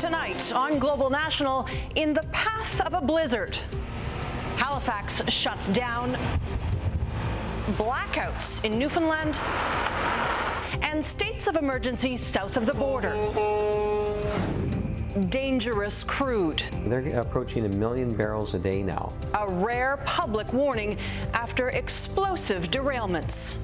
Tonight on Global National, in the path of a blizzard, Halifax shuts down, blackouts in Newfoundland, and states of emergency south of the border. Dangerous crude. They're approaching 1 million barrels a day now. A rare public warning after explosive derailments.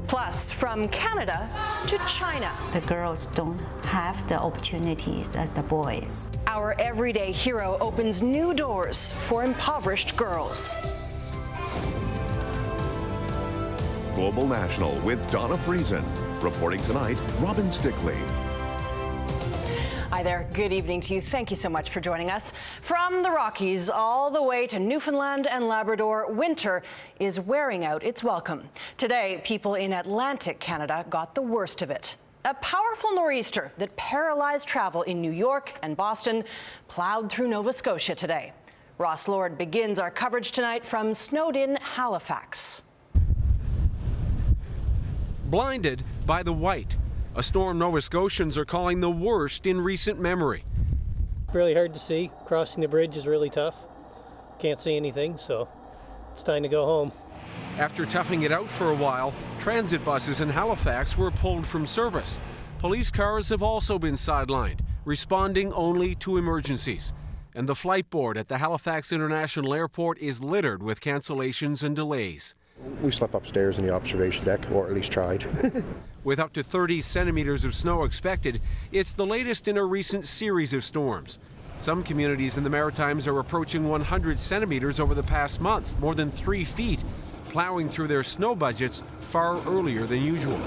Plus, from Canada to China. The girls don't have the opportunities as the boys. Our everyday hero opens new doors for impoverished girls. Global National with Donna Friesen. Reporting tonight, Robin Stickley. Hi there. Good evening to you. Thank you so much for joining us. From the Rockies all the way to Newfoundland and Labrador, winter is wearing out its welcome. Today, people in Atlantic Canada got the worst of it. A powerful nor'easter that paralyzed travel in New York and Boston plowed through Nova Scotia today. Ross Lord begins our coverage tonight from snowed-in Halifax. Blinded by the white. A storm Nova Scotians are calling the worst in recent memory. Really hard to see. Crossing the bridge is really tough. Can't see anything, so it's time to go home. After toughing it out for a while, transit buses in Halifax were pulled from service. Police cars have also been sidelined, responding only to emergencies. And the flight board at the Halifax International Airport is littered with cancellations and delays. We slept upstairs in the observation deck, or at least tried. With up to 30 centimeters of snow expected, it's the latest in a recent series of storms. Some communities in the Maritimes are approaching 100 centimeters over the past month, more than 3 feet, plowing through their snow budgets far earlier than usual.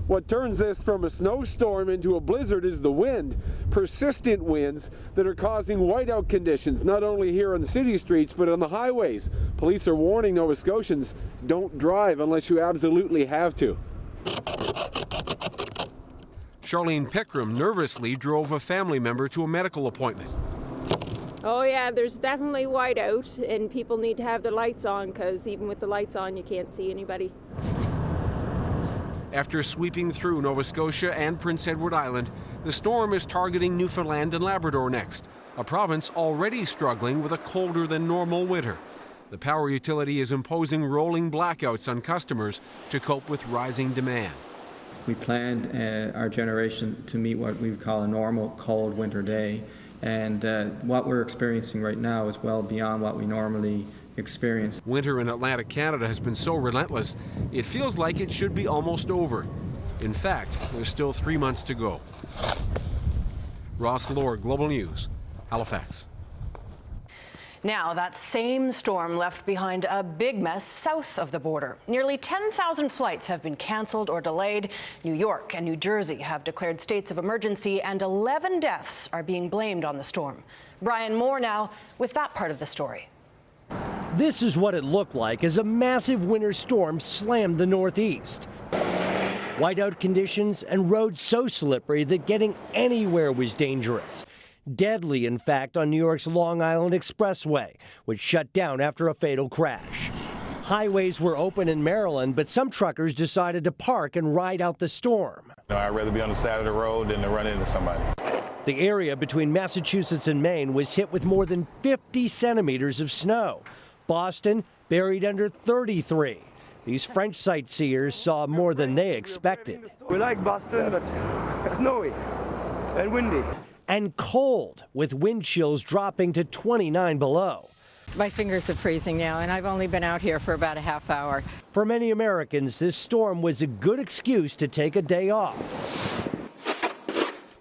What turns this from a snowstorm into a blizzard is the wind. Persistent winds that are causing whiteout conditions, not only here on the city streets, but on the highways. Police are warning Nova Scotians, don't drive unless you absolutely have to. Charlene Pickram nervously drove a family member to a medical appointment. Oh yeah, there's definitely whiteout, and people need to have their lights on, because even with the lights on, you can't see anybody. After sweeping through Nova Scotia and Prince Edward Island, the storm is targeting Newfoundland and Labrador next, a province already struggling with a colder than normal winter. The power utility is imposing rolling blackouts on customers to cope with rising demand. We planned our generation to meet what we call a normal cold winter day, and what we're experiencing right now is well beyond what we normally experience. Winter in Atlantic Canada has been so relentless, it feels like it should be almost over. In fact, there's still 3 months to go. Ross Lord, Global News, Halifax. Now, that same storm left behind a big mess south of the border. Nearly 10,000 flights have been canceled or delayed. New York and New Jersey have declared states of emergency, and 11 deaths are being blamed on the storm. Brian Moore now with that part of the story. This is what it looked like as a massive winter storm slammed the Northeast. Whiteout conditions and roads so slippery that getting anywhere was dangerous. Deadly, in fact, on New York's Long Island Expressway, which shut down after a fatal crash. Highways were open in Maryland, but some truckers decided to park and ride out the storm. I'd rather be on the side of the road than to run into somebody. The area between Massachusetts and Maine was hit with more than 50 centimeters of snow. Boston buried under 33. These French sightseers saw more than they expected. We like Boston, but snowy and windy. And cold, with wind chills dropping to 29 below. My fingers are freezing now, and I've only been out here for about a half hour. For many Americans, this storm was a good excuse to take a day off.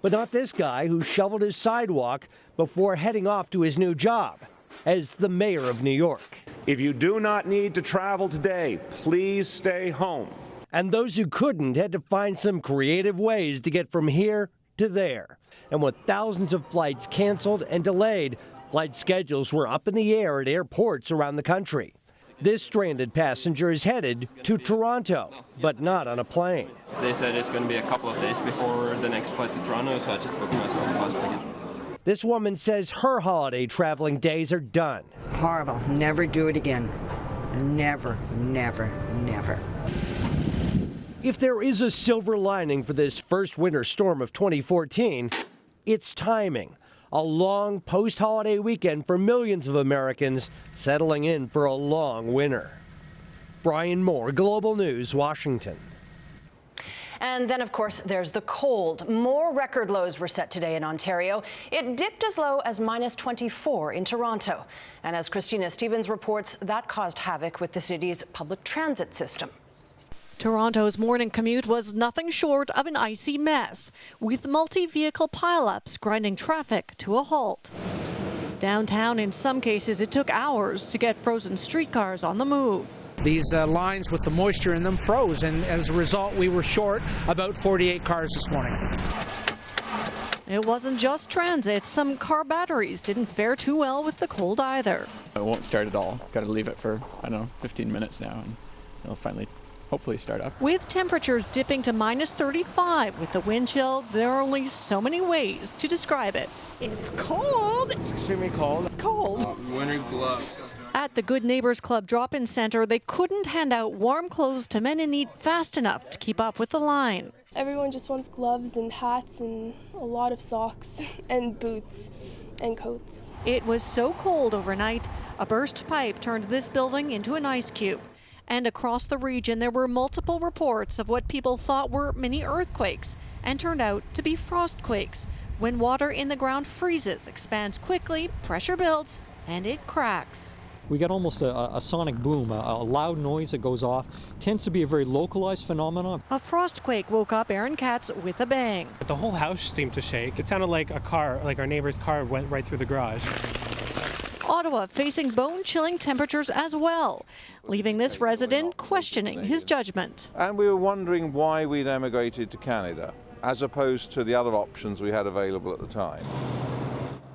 But not this guy who shoveled his sidewalk before heading off to his new job as the mayor of New York. If you do not need to travel today, please stay home. And those who couldn't had to find some creative ways to get from here to there. And with thousands of flights canceled and delayed, flight schedules were up in the air at airports around the country. This stranded passenger is headed to Toronto, but not on a plane. They said it's going to be a couple of days before the next flight to Toronto, so I just booked myself a bus ticket. This woman says her holiday traveling days are done. Horrible. Never do it again. Never, never, never. If there is a silver lining for this first winter storm of 2014, it's timing. A long post-holiday weekend for millions of Americans settling in for a long winter. Brian Moore, Global News, Washington. And then, of course, there's the cold. More record lows were set today in Ontario. It dipped as low as -24 in Toronto. And as Christina Stevens reports, that caused havoc with the city's public transit system. Toronto's morning commute was nothing short of an icy mess, with multi-vehicle pileups grinding traffic to a halt. Downtown, in some cases, it took hours to get frozen streetcars on the move. These lines with the moisture in them froze, and as a result, we were short about 48 cars this morning. It wasn't just transit. Some car batteries didn't fare too well with the cold either. It won't start at all. Got to leave it for, I don't know, 15 minutes now, and it'll finally hopefully start up. With temperatures dipping to -35 with the wind chill, there are only so many ways to describe it. It's cold. It's extremely cold. It's cold. Winter gloves. At the Good Neighbors Club drop-in center, they couldn't hand out warm clothes to men in need fast enough to keep up with the line. Everyone just wants gloves and hats and a lot of socks and boots and coats. It was so cold overnight, a burst pipe turned this building into an ice cube. And across the region, there were multiple reports of what people thought were mini earthquakes and turned out to be frostquakes. When water in the ground freezes, expands quickly, pressure builds, and it cracks. We get almost a sonic boom, a loud noise that goes off. Tends to be a very localized phenomenon. A frostquake woke up Aaron Katz with a bang. The whole house seemed to shake. It sounded like a car, like our neighbor's car went right through the garage. Ottawa facing bone-chilling temperatures as well, leaving this resident questioning his judgment. And we were wondering why we'd emigrated to Canada, as opposed to the other options we had available at the time.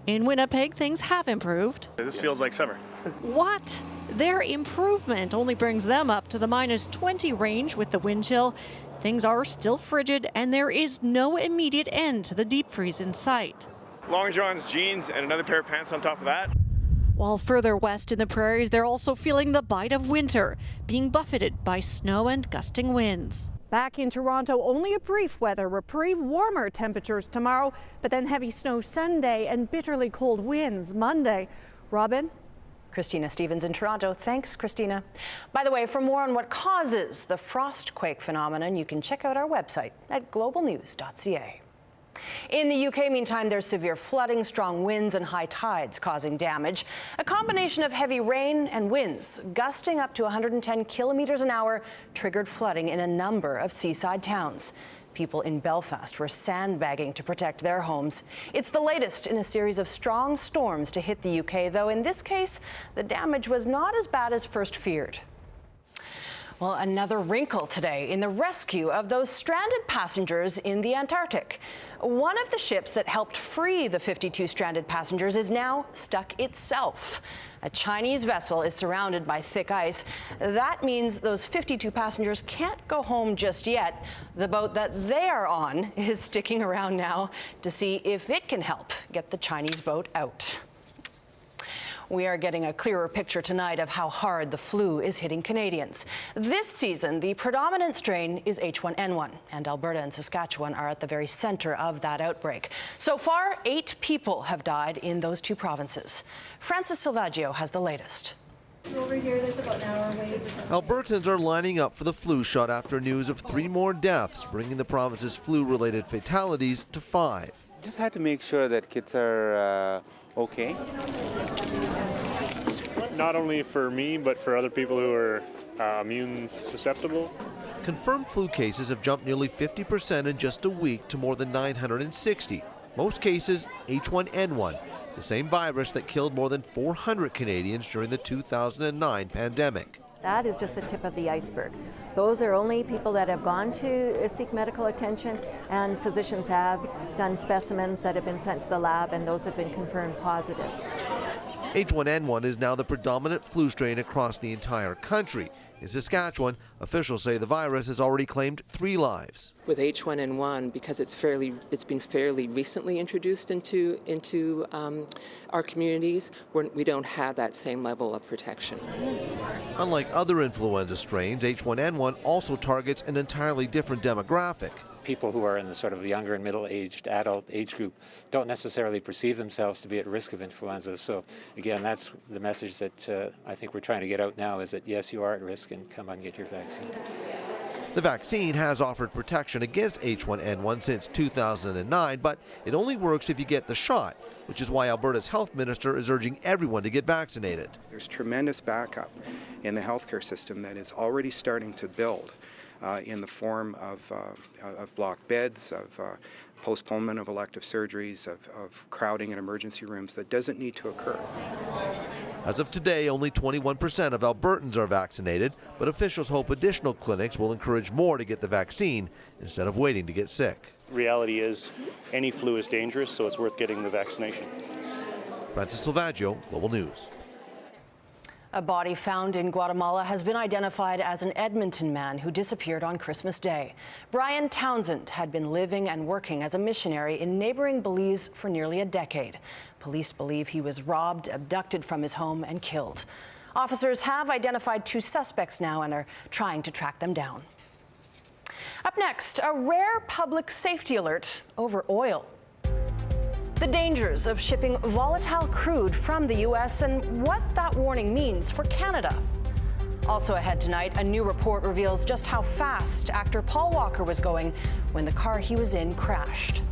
In Winnipeg, things have improved. This feels like summer. What? Their improvement only brings them up to the -20 range with the wind chill. Things are still frigid, and there is no immediate end to the deep freeze in sight. Long johns, jeans, and another pair of pants on top of that. While further west in the prairies, they're also feeling the bite of winter, being buffeted by snow and gusting winds. Back in Toronto, only a brief weather reprieve, warmer temperatures tomorrow, but then heavy snow Sunday and bitterly cold winds Monday. Robin? Christina Stevens in Toronto. Thanks, Christina. By the way, for more on what causes the frostquake phenomenon, you can check out our website at globalnews.ca. In the UK, meantime, there's severe flooding, strong winds and high tides causing damage. A combination of heavy rain and winds gusting up to 110 kilometers an hour triggered flooding in a number of seaside towns. People in Belfast were sandbagging to protect their homes. It's the latest in a series of strong storms to hit the UK, though in this case, the damage was not as bad as first feared. Well, another wrinkle today in the rescue of those stranded passengers in the Antarctic. One of the ships that helped free the 52 stranded passengers is now stuck itself. A Chinese vessel is surrounded by thick ice. That means those 52 passengers can't go home just yet. The boat that they are on is sticking around now to see if it can help get the Chinese boat out. We are getting a clearer picture tonight of how hard the flu is hitting Canadians. This season, the predominant strain is H1N1, and Alberta and Saskatchewan are at the very center of that outbreak. So far, 8 people have died in those 2 provinces. Francis Silvaggio has the latest. Over here, there's about an hour wait. Albertans are lining up for the flu shot after news of 3 more deaths, bringing the province's flu-related fatalities to 5. Just had to make sure that kids are okay. Not only for me, but for other people who are immune susceptible. Confirmed flu cases have jumped nearly 50% in just a week to more than 960. Most cases H1N1, the same virus that killed more than 400 Canadians during the 2009 pandemic. That is just the tip of the iceberg. Those are only people that have gone to seek medical attention, and physicians have done specimens that have been sent to the lab, and those have been confirmed positive. H1N1 is now the predominant flu strain across the entire country. In Saskatchewan, officials say the virus has already claimed 3 lives. With H1N1, because it's been fairly recently introduced into our communities, we don't have that same level of protection. Unlike other influenza strains, H1N1 also targets an entirely different demographic. People who are in the sort of younger and middle-aged adult age group don't necessarily perceive themselves to be at risk of influenza. So again, that's the message that I think we're trying to get out now, is that yes, you are at risk, and come and get your vaccine. The vaccine has offered protection against H1N1 since 2009, but it only works if you get the shot, which is why Alberta's health minister is urging everyone to get vaccinated. There's tremendous backup in the healthcare system that is already starting to build in the form of blocked beds, of postponement of elective surgeries, of crowding in emergency rooms that doesn't need to occur. As of today, only 21% of Albertans are vaccinated, but officials hope additional clinics will encourage more to get the vaccine instead of waiting to get sick. Reality is any flu is dangerous, so it's worth getting the vaccination. Francis Silvaggio, Global News. A body found in Guatemala has been identified as an Edmonton man who disappeared on Christmas Day. Brian Townsend had been living and working as a missionary in neighboring Belize for nearly a decade. Police believe he was robbed, abducted from his home, and killed. Officers have identified 2 suspects now and are trying to track them down. Up next, a rare public safety alert over oil. The dangers of shipping volatile crude from the U.S. and what that warning means for Canada. Also ahead tonight, a new report reveals just how fast actor Paul Walker was going when the car he was in crashed.